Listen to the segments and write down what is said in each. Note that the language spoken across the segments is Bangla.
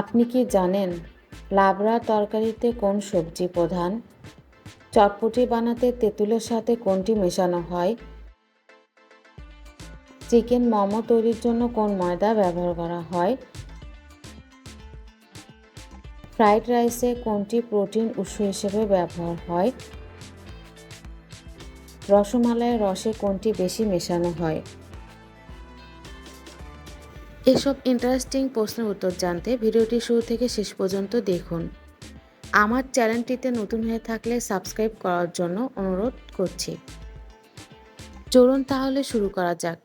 আপনি কি জানেন লাবড়া তরকারিতে কোন সবজি প্রধান? চটপটি বানাতে তেঁতুলের সাথে কোনটি মেশানো হয়? চিকেন মোমো তৈরির জন্য কোন ময়দা ব্যবহার করা হয়? ফ্রাইড রাইসে কোনটি প্রোটিন উৎস হিসেবে ব্যবহার হয়? রসমালাইয়ের রসে কোনটি বেশি মেশানো হয়? এসব ইন্টারেস্টিং প্রশ্নের উত্তর জানতে ভিডিওটি শুরু থেকে শেষ পর্যন্ত দেখুন। আমার চ্যানেলটিতে নতুন হয়ে থাকলে সাবস্ক্রাইব করার জন্য অনুরোধ করছি। চলুন তাহলে শুরু করা যাক।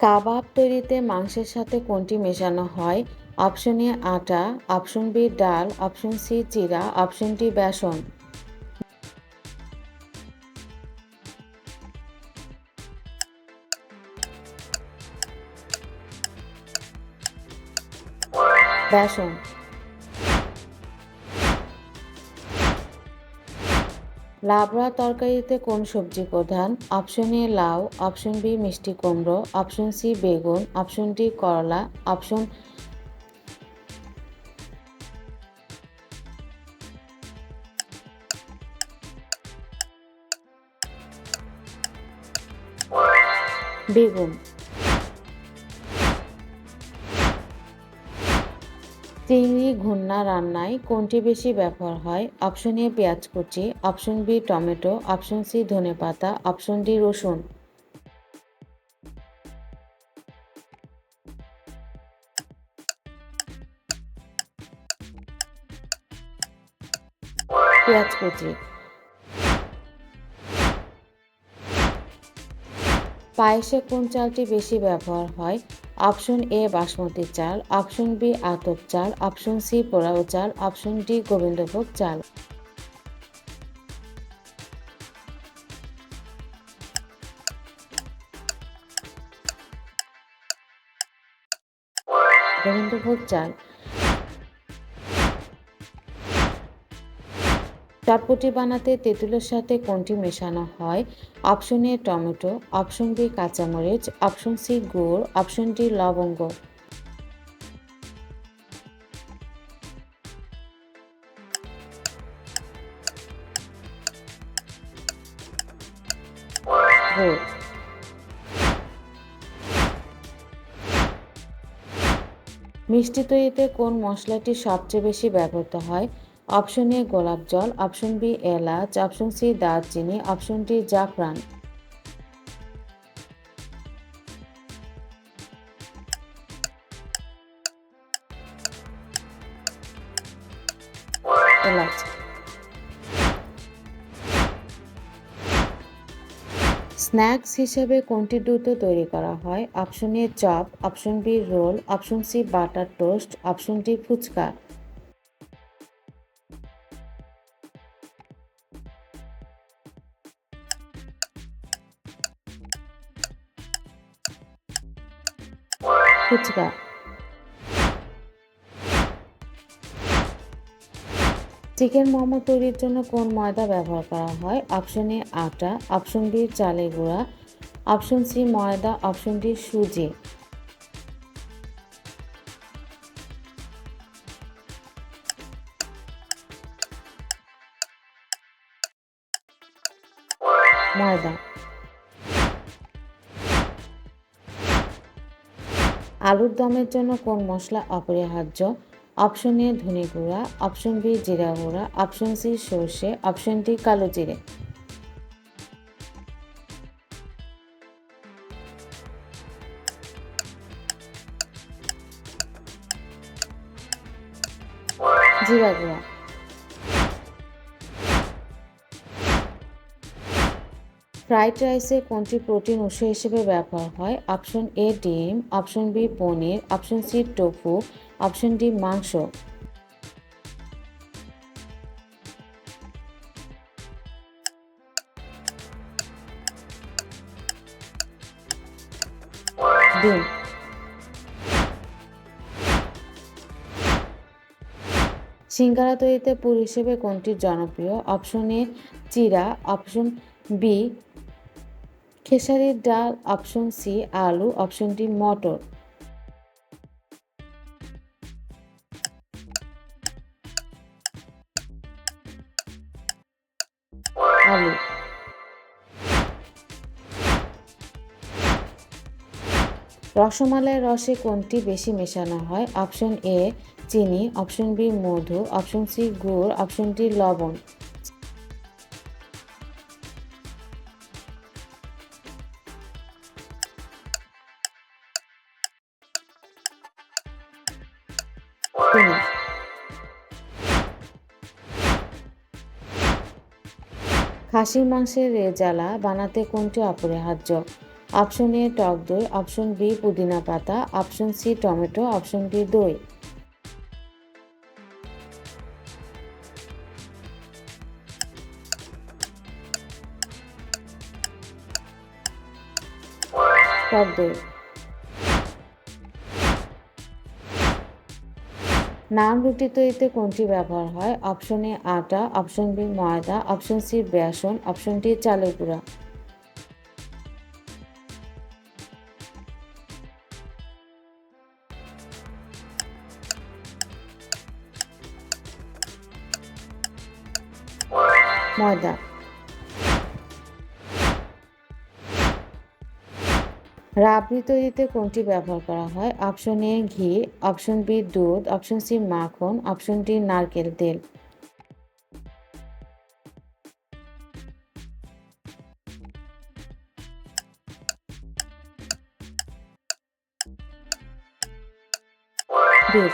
কাবাব তৈরিতে মাংসের সাথে কোনটি মেশানো হয়? অপশন এ আটা, অপশন বি ডাল, অপশন সি জিরা, অপশন ডি বেসন। বেসন। লাবড়া তরকারিতে কোন সবজি প্রধান? অপশন এ লাউ, অপশন বি মিষ্টি কুমড়ো, অপশন সি বেগুন, অপশন ডি করলা, অপশন বেগুন। চিংড়ি ঘুন্না রান্নায় কোনটি বেশি ব্যবহার হয়? অপশন এ পেঁয়াজ কুচি, option B tomato, option C ধনেপাতা, অপশন ডি রসুন। পেঁয়াজ কুচি। পায়েসে কোন চালটি বেশি ব্যবহার হয়? অপশন এ বাসমতি চাল, অপশন বি আতপ চাল, অপশন সি পোলাও চাল, অপশন ডি গোবিন্দভোগ চাল। গোবিন্দভোগ চাল। চটপটি বানাতে তেঁতুলের সাথে কোনটি মেশানো হয়? Option A tomato, option B কাঁচামরিচ, অপশন সি গুড়, অপশন ডি লবঙ্গ। গুড়। মিষ্টি তৈরিতে কোন মশলাটি সবচেয়ে বেশি ব্যবহৃত হয়? অপশন এ গোলাপ জল, অপশন বি এলাচ, অপশন সি দারচিনি, অপশন ডি জাফরান। এলাচ। স্ন্যাক্স হিসেবে কোনটি দ্রুত তৈরি করা হয়? Option A chop, option B roll, option C butter toast, option D fuchka. Fuchka. Chicken momo তৈরির জন্য কোন ময়দা ব্যবহার করা হয়? অপশন এ আটা, অপশন বি চালের গুঁড়া, অপশন সি ময়দা, অপশন ডি সুজি। ময়দা। আলুর দমের জন্য কোন মশলা অপরিহার্য? অপশন এ ধনে গুঁড়া, অপশন বি জিরা গুঁড়া, অপশন সি সর্ষে, অপশন ডি কালো জিরে। জিরা গুঁড়া। ফ্রাইড রাইসে কোনটি প্রোটিন উৎস হিসেবে ব্যবহার হয়? অপশন এ ডিম, option B paneer, option C tofu, option D মাংস। ডিম। সিঙ্গারা তৈরিতে পুর হিসেবে কোনটি জনপ্রিয়? অপশন এ চিড়া, অপশন বি খেসারির ডাল, অপশন সি আলু, অপশন ডি মটর। আলু। রসমালাইয়ের রসে কোনটি বেশি মেশানো হয়? অপশন এ চিনি, অপশন বি মধু, অপশন সি গুড়, অপশন ডি লবণ। চিনি। খাসির মাংসের রেজালা বানাতে কোনটি অপরিহার্য? অপশন এ টক দই, অপশন বি পুদিনা পাতা, option C tomato, option D দই। টক দই। নান রুটি তৈরিতে কোনটি ব্যবহার হয়? অপশন এ আটা, অপশন বি ময়দা, অপশন সি বেসন, অপশন ডি চালের গুঁড়া। ময়দা। রাবড়ি তৈরিতে কোনটি ব্যবহার করা হয়? অপশন এ ঘি, অপশন বি দুধ, অপশন সি মাখন, অপশন ডি নারকেল তেল। দুধ।